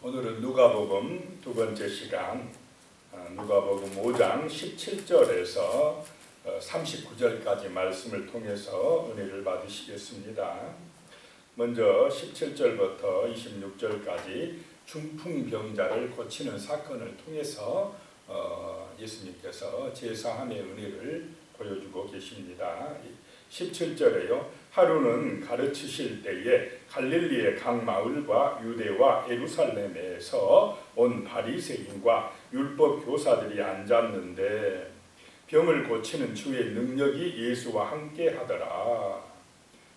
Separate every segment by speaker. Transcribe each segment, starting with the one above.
Speaker 1: 오늘은 누가복음 두 번째 시간, 누가복음 5장 17절에서 39절까지 말씀을 통해서 은혜를 받으시겠습니다. 먼저 17절부터 26절까지 중풍병자를 고치는 사건을 통해서 예수님께서 제사함의 은혜를 보여주고 계십니다. 17절에요. 하루는 가르치실 때에 갈릴리의 각 마을과 유대와 예루살렘에서 온 바리새인과 율법 교사들이 앉았는데 병을 고치는 주의 능력이 예수와 함께 하더라.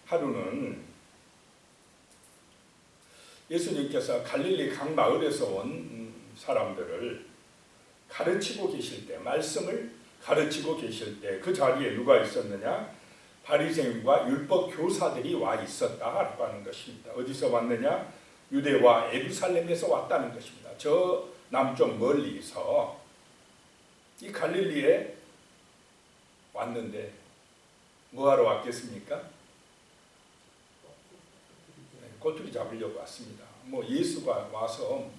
Speaker 1: 하루는 예수님께서 갈릴리 각 마을에서 온 사람들을 가르치고 계실 때, 말씀을 가르치고 계실 때 그 자리에 누가 있었느냐? 바리새인과 율법 교사들이 와 있었다라고 하는 것입니다. 어디서 왔느냐? 유대와 예루살렘에서 왔다는 것입니다. 저 남쪽 멀리서 이 갈릴리에 왔는데 뭐하러 왔겠습니까? 꼬투리 잡으려고 왔습니다. 예수가 와서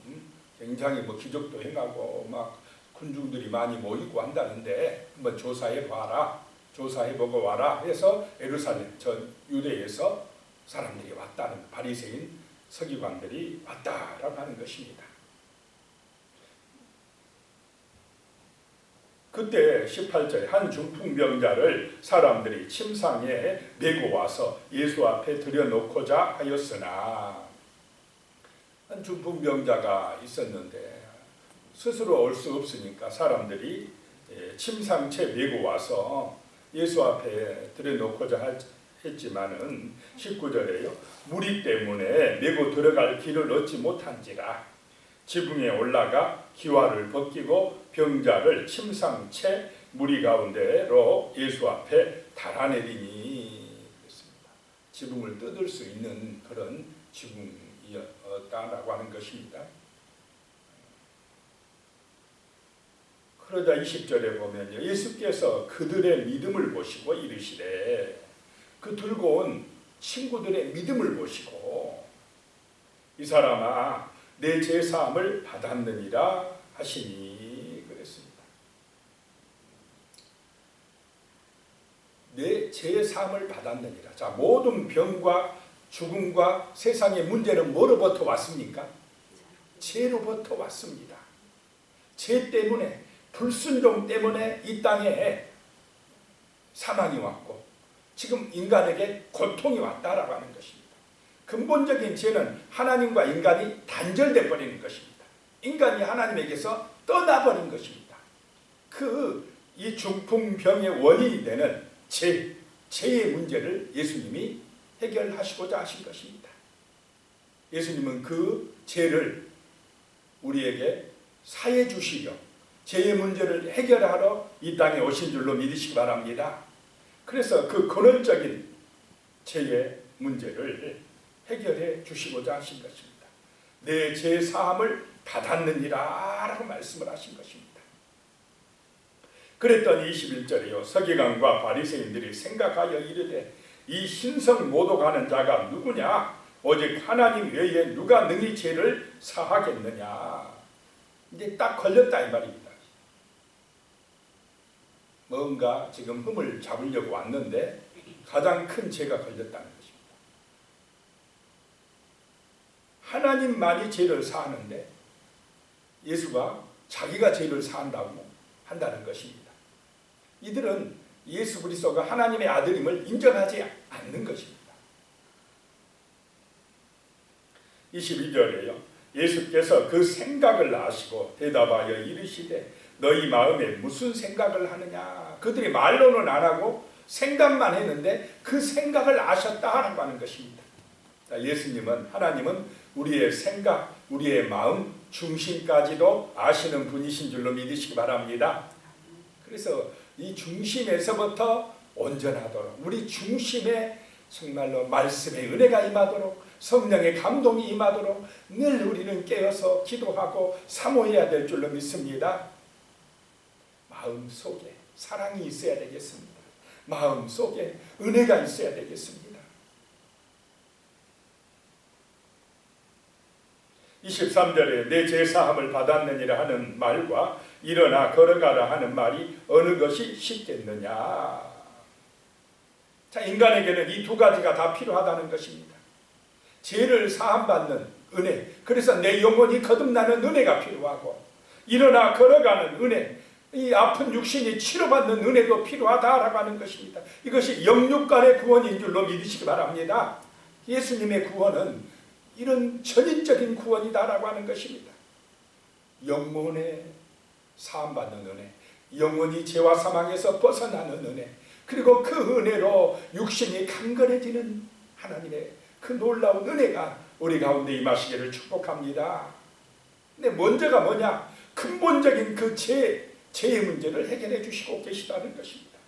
Speaker 1: 굉장히 기적도 행하고 막 군중들이 많이 모이고 한다는데 한번 조사해 봐라. 조사해보고 와라 해서 예루살렘, 전 유대에서 사람들이 왔다는, 바리새인 서기관들이 왔다라고 하는 것입니다. 그때 18절에 한 중풍병자를 사람들이 침상에 메고 와서 예수 앞에 들여놓고자 하였으나, 한 중풍병자가 있었는데 스스로 올 수 없으니까 사람들이 침상채 메고 와서 예수 앞에 들여놓고자 했지만은 19절에요. 무리 때문에 메고 들어갈 길을 얻지 못한지라 지붕에 올라가 기와를 벗기고 병자를 침상채 무리 가운데로 예수 앞에 달아내리니 그랬습니다. 지붕을 뜯을 수 있는 그런 지붕이었다라고 하는 것입니다. 그러자 20절에 보면요. 예수께서 그들의 믿음을 보시고 이르시되, 그 들고 온 친구들의 믿음을 보시고 이 사람아 내 죄사함을 받았느니라 하시니 그랬습니다. 내 죄사함을 받았느니라. 자, 모든 병과 죽음과 세상의 문제는 뭐로부터 왔습니까? 죄로부터 왔습니다. 죄 때문에, 불순종 때문에 이 땅에 사망이 왔고 지금 인간에게 고통이 왔다라고 하는 것입니다. 근본적인 죄는 하나님과 인간이 단절돼 버리는 것입니다. 인간이 하나님에게서 떠나버린 것입니다. 이 중풍병의 원인이 되는 죄의 문제를 예수님이 해결하시고자 하신 것입니다. 예수님은 그 죄를 우리에게 사해 주시려 죄의 문제를 해결하러 이 땅에 오신 줄로 믿으시기 바랍니다. 그래서 그 근원적인 죄의 문제를 해결해 주시고자 하신 것입니다. 내 죄 사함을 받았느니라 라고 말씀을 하신 것입니다. 그랬더니 21절에요. 서기관과 바리새인들이 생각하여 이르되 이 신성 모독하는 자가 누구냐? 오직 하나님 외에 누가 능히 죄를 사하겠느냐? 이제 딱 걸렸다 이 말입니다. 뭔가 지금 흠을 잡으려고 왔는데 가장 큰 죄가 걸렸다는 것입니다. 하나님만이 죄를 사하는데 예수가 자기가 죄를 사한다고 한다는 것입니다. 이들은 예수 그리스도가 하나님의 아들임을 인정하지 않는 것입니다. 22절에요. 예수께서 그 생각을 아시고 대답하여 이르시되 너희 마음에 무슨 생각을 하느냐? 그들이 말로는 안 하고 생각만 했는데 그 생각을 아셨다라고 하는 것입니다. 예수님은, 하나님은 우리의 생각, 우리의 마음 중심까지도 아시는 분이신 줄로 믿으시기 바랍니다. 그래서 이 중심에서부터 온전하도록, 우리 중심에 정말로 말씀의 은혜가 임하도록, 성령의 감동이 임하도록 늘 우리는 깨어서 기도하고 사모해야 될 줄로 믿습니다. 마음속에 사랑이 있어야 되겠습니다. 마음속에 은혜가 있어야 되겠습니다. 23절에 내 제사함을 받았느니라 하는 말과 일어나 걸어가라 하는 말이 어느 것이 쉽겠느냐. 자, 인간에게는 이 두 가지가 다 필요하다는 것입니다. 죄를 사함받는 은혜, 그래서 내 영혼이 거듭나는 은혜가 필요하고, 일어나 걸어가는 은혜, 이 아픈 육신이 치료받는 은혜도 필요하다라고 하는 것입니다. 이것이 영육 간의 구원인 줄로 믿으시기 바랍니다. 예수님의 구원은 이런 전인적인 구원이다라고 하는 것입니다. 영혼의 사함받는 은혜, 영혼이 죄와 사망에서 벗어나는 은혜, 그리고 그 은혜로 육신이 강건해지는 하나님의 그 놀라운 은혜가 우리 가운데 임하시기를 축복합니다. 근데 먼저가 뭐냐? 근본적인 그 죄의 문제를 해결해 주시고 계시다는 것입니다.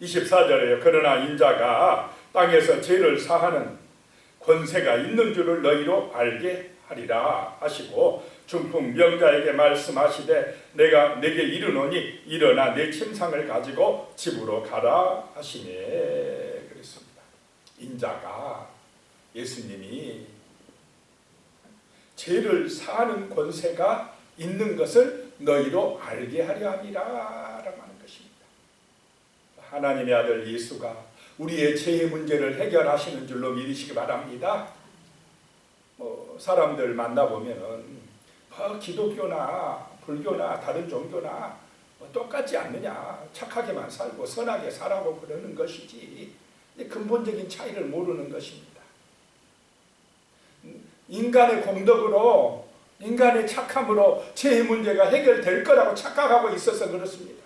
Speaker 1: 24절에요. 그러나 인자가 땅에서 죄를 사하는 권세가 있는 줄을 너희로 알게 하리라 하시고, 중풍 병자에게 말씀하시되 내가 내게 이르노니 일어나 내 침상을 가지고 집으로 가라 하시네 그랬습니다. 인자가, 예수님이 죄를 사하는 권세가 있는 것을 너희로 알게 하려 함이라 라고 하는 것입니다. 하나님의 아들 예수가 우리의 죄의 문제를 해결하시는 줄로 믿으시기 바랍니다. 사람들 만나보면은 기독교나 불교나 다른 종교나 똑같지 않느냐, 착하게만 살고 선하게 살라고 그러는 것이지 근본적인 차이를 모르는 것입니다. 인간의 공덕으로, 인간의 착함으로 죄의 문제가 해결될 거라고 착각하고 있어서 그렇습니다.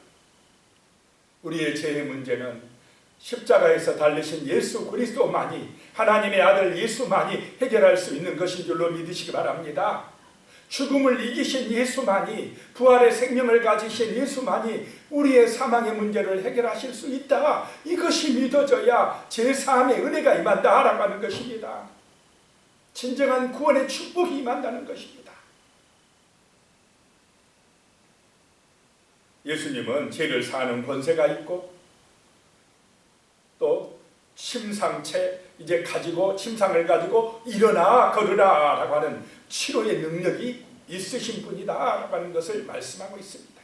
Speaker 1: 우리의 죄의 문제는 십자가에서 달리신 예수 그리스도만이, 하나님의 아들 예수만이 해결할 수 있는 것인 줄로 믿으시기 바랍니다. 죽음을 이기신 예수만이, 부활의 생명을 가지신 예수만이 우리의 사망의 문제를 해결하실 수 있다. 이것이 믿어져야 제사함의 은혜가 임한다라고 하는 것입니다. 진정한 구원의 축복이 임한다는 것입니다. 예수님은 죄를 사하는 권세가 있고, 또 침상채 이제 가지고, 침상을 가지고 일어나 걸으라 라고 하는 치료의 능력이 있으신 분이다 라고 하는 것을 말씀하고 있습니다.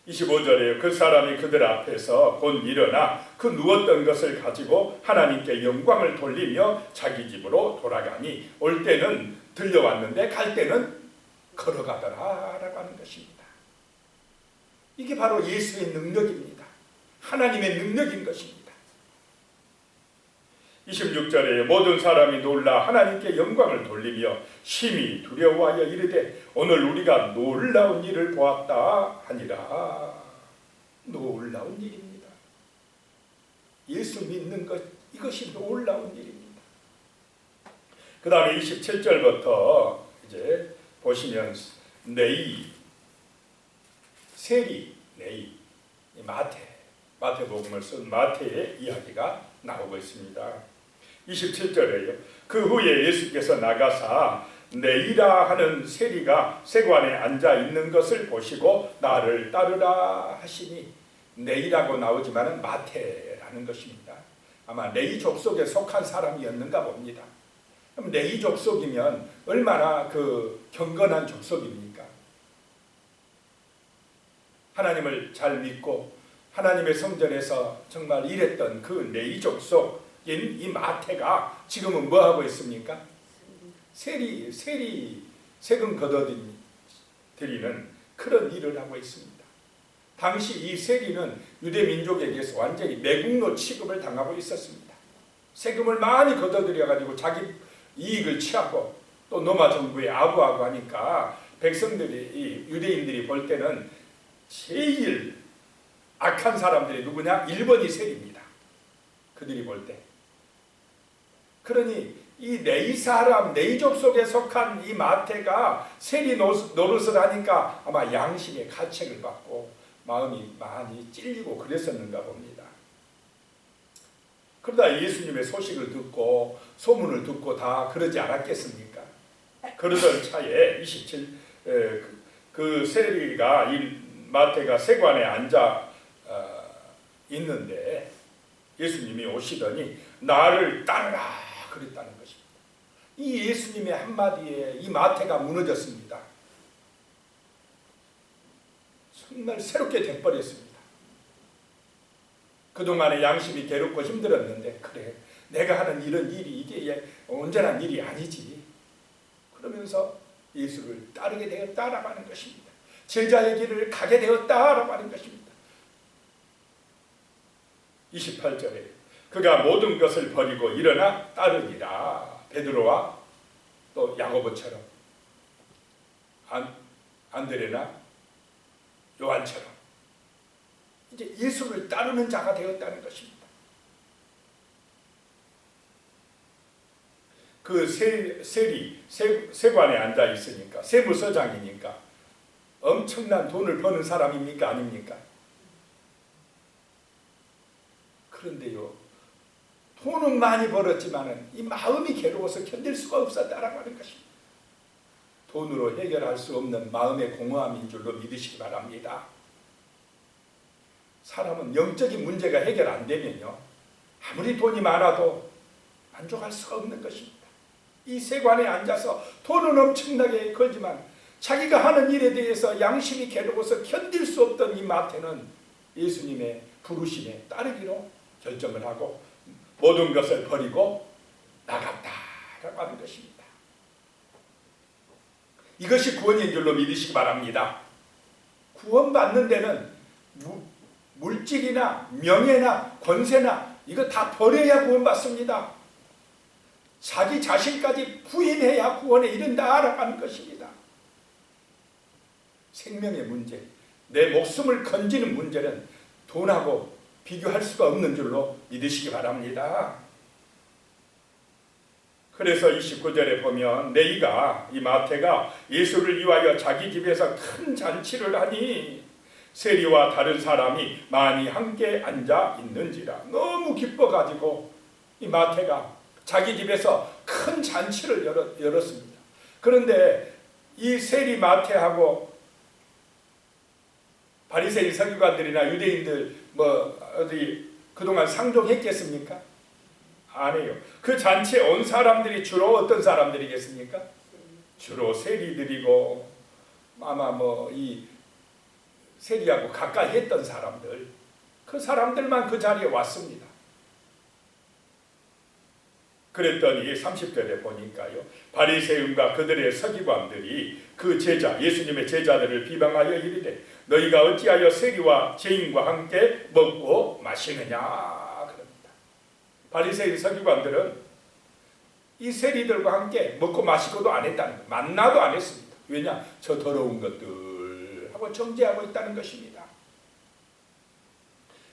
Speaker 1: 25절에 그 사람이 그들 앞에서 곧 일어나 그 누웠던 것을 가지고 하나님께 영광을 돌리며 자기 집으로 돌아가니, 올 때는 들려왔는데 갈 때는 걸어가더라 라고 하는 것입니다. 이게 바로 예수의 능력입니다. 하나님의 능력인 것입니다. 26절에 모든 사람이 놀라 하나님께 영광을 돌리며 심히 두려워하여 이르되 오늘 우리가 놀라운 일을 보았다 하니라. 놀라운 일입니다. 예수 믿는 것, 이것이 놀라운 일입니다. 그 다음에 27절부터 이제 보시면 네이, 세리, 네이, 마태복음을 쓴 마태의 이야기가 나오고 있습니다. 27절에요. 그 후에 예수께서 나가사 네이라 하는 세리가 세관에 앉아 있는 것을 보시고 나를 따르라 하시니, 네이라고 나오지만 마태라는 것입니다. 아마 네이 족속에 속한 사람이었는가 봅니다. 그럼 네이 족속이면 얼마나 그 경건한 족속입니까? 하나님을 잘 믿고 하나님의 성전에서 정말 일했던 그 네이 족속인 이 마태가 지금은 뭐 하고 있습니까? 세금 걷어들이는 그런 일을 하고 있습니다. 당시 이 세리는 유대 민족에게서 완전히 매국노 취급을 당하고 있었습니다. 세금을 많이 걷어들여가지고 자기 이익을 취하고 또 로마 정부에 아부하고 하니까 백성들이, 유대인들이 볼 때는 제일 악한 사람들이 누구냐? 1번이 세리입니다. 그들이 볼 때. 그러니 이 네이 사람, 네이족 속에 속한 이 마태가 세리 노릇을 하니까 아마 양심의 가책을 받고 마음이 많이 찔리고 그랬었는가 봅니다. 그러다 예수님의 소식을 듣고 소문을 듣고 다 그러지 않았겠습니까? 그러던 차에 27, 그 세리가, 이 마태가 세관에 앉아 있는데 예수님이 오시더니 나를 따르라 그랬다는 것입니다. 이 예수님의 한마디에 이 마태가 무너졌습니다. 정말 새롭게 돼버렸습니다. 그동안의 양심이 괴롭고 힘들었는데, 그래, 내가 하는 이런 일이 이게 온전한 일이 아니지. 그러면서 예수를 따르게 되었다라고 하는 것입니다. 제자의 길을 가게 되었다라고 하는 것입니다. 28절에 그가 모든 것을 버리고 일어나 따르니라. 베드로와 또 야고보처럼, 안드레나 요한처럼 이제 예수를 따르는 자가 되었다는 것입니다. 그 세관에 앉아 있으니까, 세무서장이니까 엄청난 돈을 버는 사람입니까? 아닙니까? 그런데요, 돈은 많이 벌었지만은 이 마음이 괴로워서 견딜 수가 없었다라고 하는 것입니다. 돈으로 해결할 수 없는 마음의 공허함인 줄로 믿으시기 바랍니다. 사람은 영적인 문제가 해결 안 되면요, 아무리 돈이 많아도 만족할 수가 없는 것입니다. 이 세관에 앉아서 돈은 엄청나게 걸지만 자기가 하는 일에 대해서 양심이 괴로워서 견딜 수 없던 이 마태는 예수님의 부르심에 따르기로 결정을 하고 모든 것을 버리고 나갔다라고 하는 것입니다. 이것이 구원인 줄로 믿으시기 바랍니다. 구원받는 데는 물질이나 명예나 권세나 이거 다 버려야 구원받습니다. 자기 자신까지 부인해야 구원에 이른다라고 하는 것입니다. 생명의 문제, 내 목숨을 건지는 문제는 돈하고 비교할 수가 없는 줄로 믿으시기 바랍니다. 그래서 29절에 보면 네이가, 이 마태가 예수를 위하여 자기 집에서 큰 잔치를 하니 세리와 다른 사람이 많이 함께 앉아 있는지라. 너무 기뻐가지고 이 마태가 자기 집에서 큰 잔치를 열었습니다. 그런데 이 세리 마태하고 바리새인 서기관들이나 유대인들 어디 그동안 상종했겠습니까? 아니에요. 그 잔치에 온 사람들이 주로 어떤 사람들이겠습니까? 주로 세리들이고 아마 이 세리하고 가까이 했던 사람들, 그 사람들만 그 자리에 왔습니다. 그랬더니 30절에 보니까요, 바리새인과 그들의 서기관들이 그 제자, 예수님의 제자들을 비방하여 이르되 너희가 어찌하여 세리와 죄인과 함께 먹고 마시느냐 그럽니다. 바리새인 서기관들은 이 세리들과 함께 먹고 마시고도 안 했다는 거예요. 만나도 안 했습니다. 왜냐? 저 더러운 것들 하고 정죄하고 있다는 것입니다.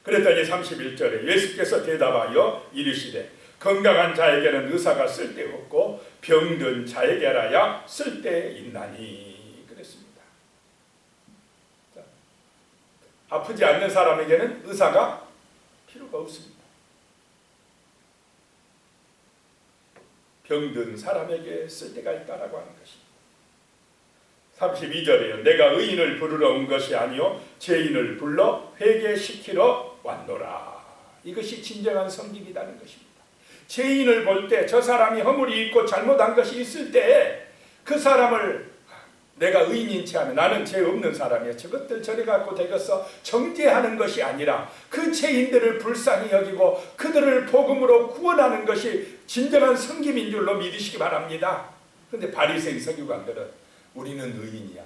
Speaker 1: 그랬더니 31절에 예수께서 대답하여 이르시되 건강한 자에게는 의사가 쓸데없고 병든 자에게라야 쓸데있나니 그랬습니다. 자, 아프지 않는 사람에게는 의사가 필요가 없습니다. 병든 사람에게 쓸데가 있다라고 하는 것입니다. 32절에요. 내가 의인을 부르러 온 것이 아니요 죄인을 불러 회개시키러 왔노라. 이것이 진정한 섬김이라는 것입니다. 죄인을 볼 때 저 사람이 허물이 있고 잘못한 것이 있을 때 그 사람을 내가 의인인치 않은, 나는 죄 없는 사람이야, 저것들 저리 갖고 되겠어 정죄하는 것이 아니라 그 죄인들을 불쌍히 여기고 그들을 복음으로 구원하는 것이 진정한 섬김인 줄로 믿으시기 바랍니다. 그런데 바리새인 서기관들은 우리는 의인이야,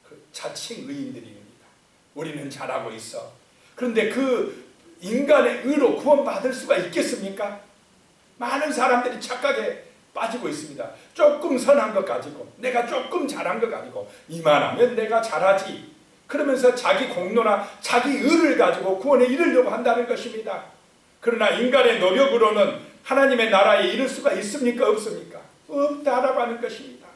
Speaker 1: 그 자칭 의인들입니다. 우리는 잘하고 있어. 그런데 그 인간의 의로 구원받을 수가 있겠습니까? 많은 사람들이 착각에 빠지고 있습니다. 조금 선한 것 가지고, 내가 조금 잘한 것 가지고 이만하면 내가 잘하지, 그러면서 자기 공로나 자기 의를 가지고 구원에 이르려고 한다는 것입니다. 그러나 인간의 노력으로는 하나님의 나라에 이를 수가 있습니까? 없습니까? 없다라고 하는 것입니다.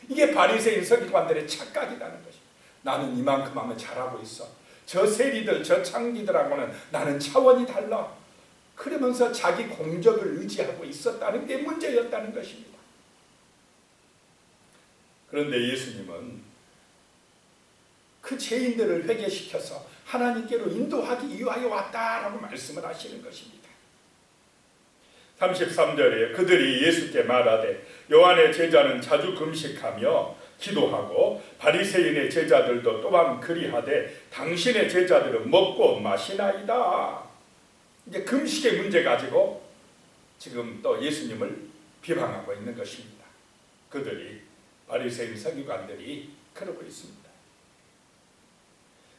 Speaker 1: 이게 바리새인 서기관들의 착각이라는 것입니다. 나는 이만큼 하면 잘하고 있어, 저 세리들 저 창기들하고는 나는 차원이 달라, 그러면서 자기 공적을 의지하고 있었다는 게 문제였다는 것입니다. 그런데 예수님은 그 죄인들을 회개시켜서 하나님께로 인도하기 위하여 왔다라고 말씀을 하시는 것입니다. 33절에 그들이 예수께 말하되 요한의 제자는 자주 금식하며 기도하고 바리새인의 제자들도 또한 그리하되 당신의 제자들은 먹고 마시나이다. 이제 금식의 문제 가지고 지금 또 예수님을 비방하고 있는 것입니다. 그들이 바리새인 서기관들이 그러고 있습니다.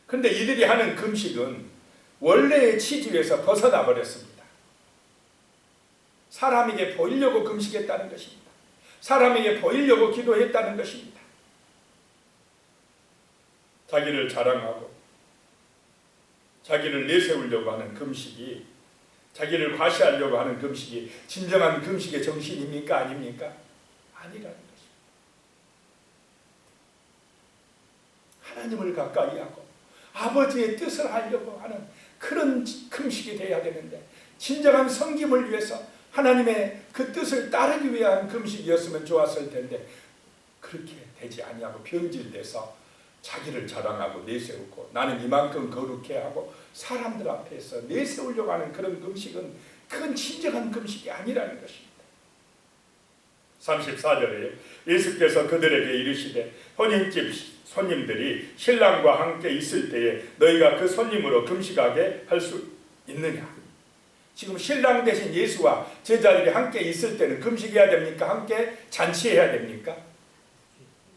Speaker 1: 그런데 이들이 하는 금식은 원래의 취지에서 벗어나 버렸습니다. 사람에게 보이려고 금식했다는 것입니다. 사람에게 보이려고 기도했다는 것입니다. 자기를 자랑하고 자기를 내세우려고 하는 금식이, 자기를 과시하려고 하는 금식이 진정한 금식의 정신입니까? 아닙니까? 아니라는 것입니다. 하나님을 가까이 하고 아버지의 뜻을 하려고 하는 그런 금식이 돼야 되는데, 진정한 섬김을 위해서 하나님의 그 뜻을 따르기 위한 금식이었으면 좋았을 텐데 그렇게 되지 아니하고 변질돼서 자기를 자랑하고 내세우고 나는 이만큼 거룩해 하고 사람들 앞에서 내세우려고 하는 그런 금식은, 그건 진정한 금식이 아니라는 것입니다. 34절에 예수께서 그들에게 이르시되 혼인집 손님들이 신랑과 함께 있을 때에 너희가 그 손님으로 금식하게 할 수 있느냐. 지금 신랑 대신 예수와 제자들이 함께 있을 때는 금식해야 됩니까? 함께 잔치해야 됩니까?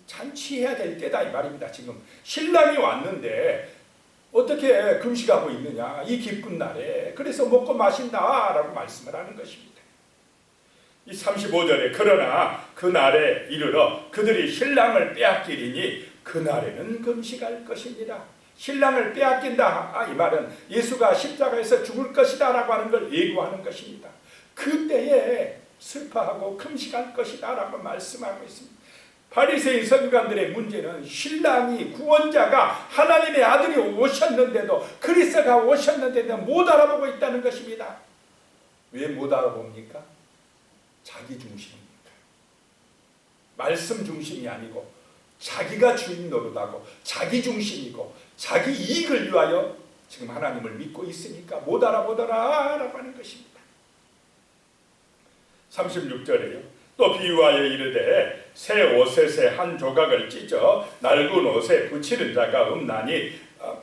Speaker 1: 잔치해야 될 때다 이 말입니다. 지금 신랑이 왔는데 어떻게 금식하고 있느냐, 이 기쁜 날에. 그래서 먹고 마신다라고 말씀을 하는 것입니다. 이 35절에 그러나 그 날에 이르러 그들이 신랑을 빼앗기리니 그 날에는 금식할 것입니다. 신랑을 빼앗긴다, 이 말은 예수가 십자가에서 죽을 것이다 라고 하는 걸 예고하는 것입니다. 그때에 슬퍼하고 금식할 것이다 라고 말씀하고 있습니다. 바리새인 서기관들의 문제는 신랑이, 구원자가 하나님의 아들이 오셨는데도, 그리스도가 오셨는데도 못 알아보고 있다는 것입니다. 왜 못 알아봅니까? 자기 중심입니다. 말씀 중심이 아니고 자기가 주인 노릇하고 자기 중심이고 자기 이익을 위하여 지금 하나님을 믿고 있으니까 못 알아보더라 라고 하는 것입니다. 36절에요. 또 비유하여 이르되 새 옷에 한 조각을 찢어 낡은 옷에 붙이는 자가 없나니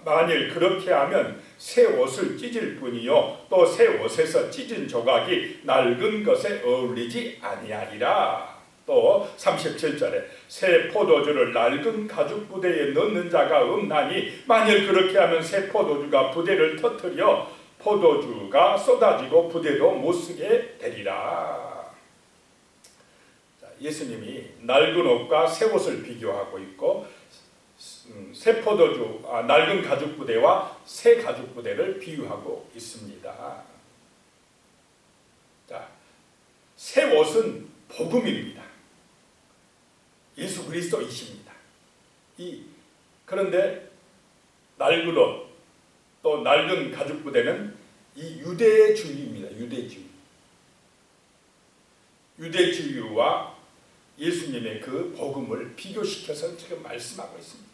Speaker 1: 만일 그렇게 하면 새 옷을 찢을 뿐이요 또 새 옷에서 찢은 조각이 낡은 것에 어울리지 아니하리라. 또 37절에 새 포도주를 낡은 가죽 부대에 넣는 자가 없나니 만일 그렇게 하면 새 포도주가 부대를 터뜨려 포도주가 쏟아지고 부대도 못 쓰게 되리라. 예수님이 낡은 옷과 새 옷을 비교하고 있고 새 포도주, 낡은 가죽 부대와 새 가죽 부대를 비유하고 있습니다. 자, 새 옷은 복음입니다. 예수 그리스도이십니다. 그런데 낡은 옷, 또 낡은 가죽 부대는 이 유대주의입니다. 유대주의와 예수님의 그 복음을 비교시켜서 지금 말씀하고 있습니다.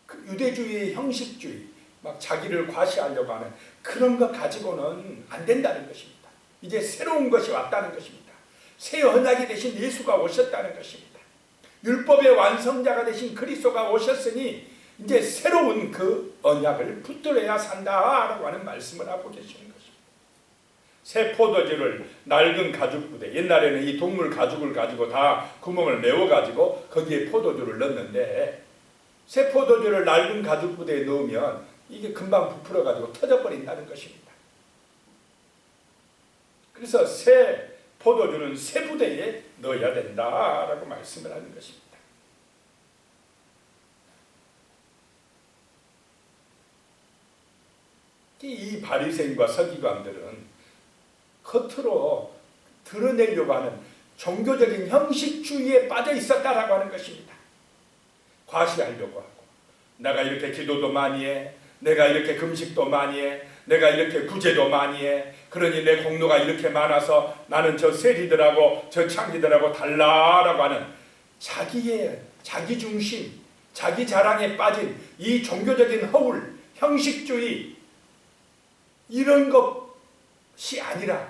Speaker 1: 그 유대주의의 형식주의, 막 자기를 과시하려고 하는 그런 것 가지고는 안 된다는 것입니다. 이제 새로운 것이 왔다는 것입니다. 새 언약이 되신 예수가 오셨다는 것입니다. 율법의 완성자가 되신 그리스도가 오셨으니 이제 새로운 그 언약을 붙들어야 산다라고 하는 말씀을 하고 계시는 것입니다. 새 포도주를 낡은 가죽 부대, 옛날에는 이 동물 가죽을 가지고 다 구멍을 메워가지고 거기에 포도주를 넣는데 새 포도주를 낡은 가죽 부대에 넣으면 이게 금방 부풀어가지고 터져버린다는 것입니다. 그래서 새 포도주는 새 부대에 넣어야 된다라고 말씀을 하는 것입니다. 이 바리새인과 서기관들은 겉으로 드러내려고 하는 종교적인 형식주의에 빠져 있었다라고 하는 것입니다. 과시하려고 하고, 내가 이렇게 기도도 많이 해, 내가 이렇게 금식도 많이 해, 내가 이렇게 구제도 많이 해, 그러니 내 공로가 이렇게 많아서 나는 저 세리들하고 저 창기들하고 달라라고 하는 자기의 자기 중심, 자기 자랑에 빠진 이 종교적인 허울, 형식주의, 이런 것 것이 아니라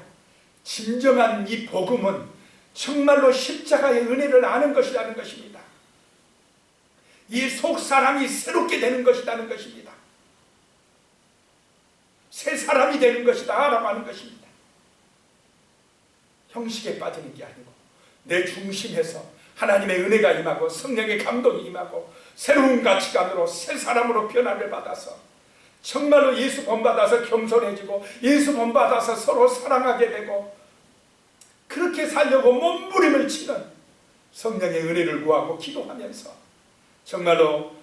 Speaker 1: 진정한 이 복음은 정말로 십자가의 은혜를 아는 것이라는 것입니다. 이 속 사람이 새롭게 되는 것이라는 것입니다. 새 사람이 되는 것이다 라고 하는 것입니다. 형식에 빠지는 게 아니고 내 중심에서 하나님의 은혜가 임하고 성령의 감동이 임하고 새로운 가치관으로 새 사람으로 변화를 받아서 정말로 예수 본받아서 겸손해지고 예수 본받아서 서로 사랑하게 되고 그렇게 살려고 몸부림을 치는 성령의 은혜를 구하고 기도하면서 정말로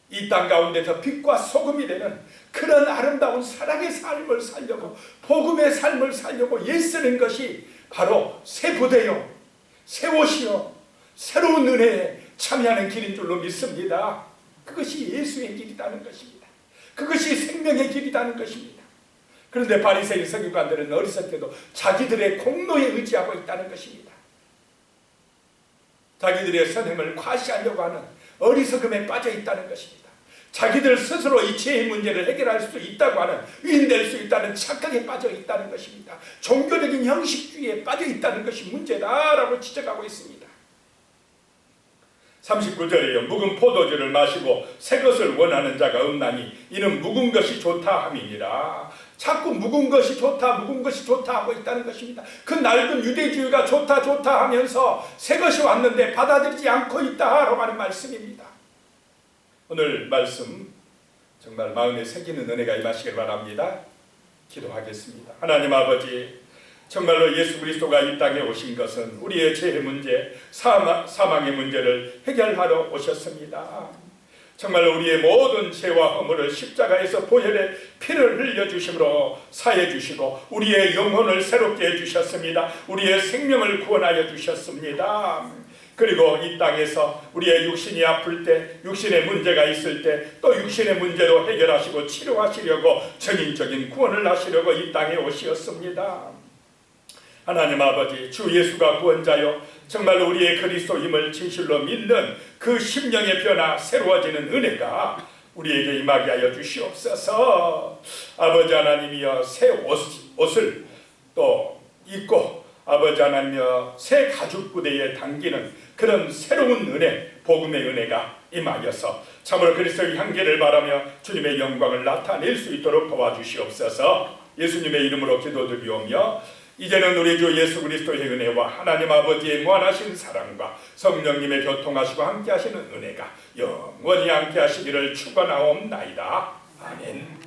Speaker 1: 이 땅 가운데서 빛과 소금이 되는 그런 아름다운 사랑의 삶을 살려고 복음의 삶을 살려고 애쓰는 것이 바로 새 부대요 새 옷이요 새로운 은혜에 참여하는 길인 줄로 믿습니다. 그것이 예수의 길이라는 것입니다. 그것이 생명의 길이라는 것입니다. 그런데 바리새인 서기관들은 어리석게도 자기들의 공로에 의지하고 있다는 것입니다. 자기들의 선행을 과시하려고 하는 어리석음에 빠져 있다는 것입니다. 자기들 스스로 이 죄의 문제를 해결할 수 있다고 하는 위인될 수 있다는 착각에 빠져 있다는 것입니다. 종교적인 형식주의에 빠져 있다는 것이 문제다라고 지적하고 있습니다. 39절에요. 묵은 포도주를 마시고 새 것을 원하는 자가 없나니 이는 묵은 것이 좋다 함이니라. 자꾸 묵은 것이 좋다 묵은 것이 좋다 하고 있다는 것입니다. 그 낡은 유대주의가 좋다 좋다 하면서 새 것이 왔는데 받아들이지 않고 있다라고 하는 말씀입니다. 오늘 말씀 정말 마음에 새기는 은혜가 임하시길 바랍니다. 기도하겠습니다. 하나님 아버지, 정말로 예수 그리스도가 이 땅에 오신 것은 우리의 죄의 문제, 사망의 문제를 해결하러 오셨습니다. 정말로 우리의 모든 죄와 허물을 십자가에서 보혈의 피를 흘려주심으로 사해 주시고 우리의 영혼을 새롭게 해주셨습니다. 우리의 생명을 구원하여 주셨습니다. 그리고 이 땅에서 우리의 육신이 아플 때, 육신의 문제가 있을 때 또 육신의 문제로 해결하시고 치료하시려고 전인적인 구원을 하시려고 이 땅에 오시었습니다. 하나님 아버지, 주 예수가 구원자요 정말로 우리의 그리스도임을 진실로 믿는 그 심령의 변화, 새로워지는 은혜가 우리에게 임하게 하여 주시옵소서. 아버지 하나님이여 새 옷을 또 입고 아버지 하나님이여 새 가죽 부대에 당기는 그런 새로운 은혜, 복음의 은혜가 임하여서 참으로 그리스도의 향기를 바라며 주님의 영광을 나타낼 수 있도록 도와주시옵소서. 예수님의 이름으로 기도드리오며 이제는 우리 주 예수 그리스도의 은혜와 하나님 아버지의 무한하신 사랑과 성령님의 교통하시고 함께하시는 은혜가 영원히 함께하시기를 축원하옵나이다. 아멘.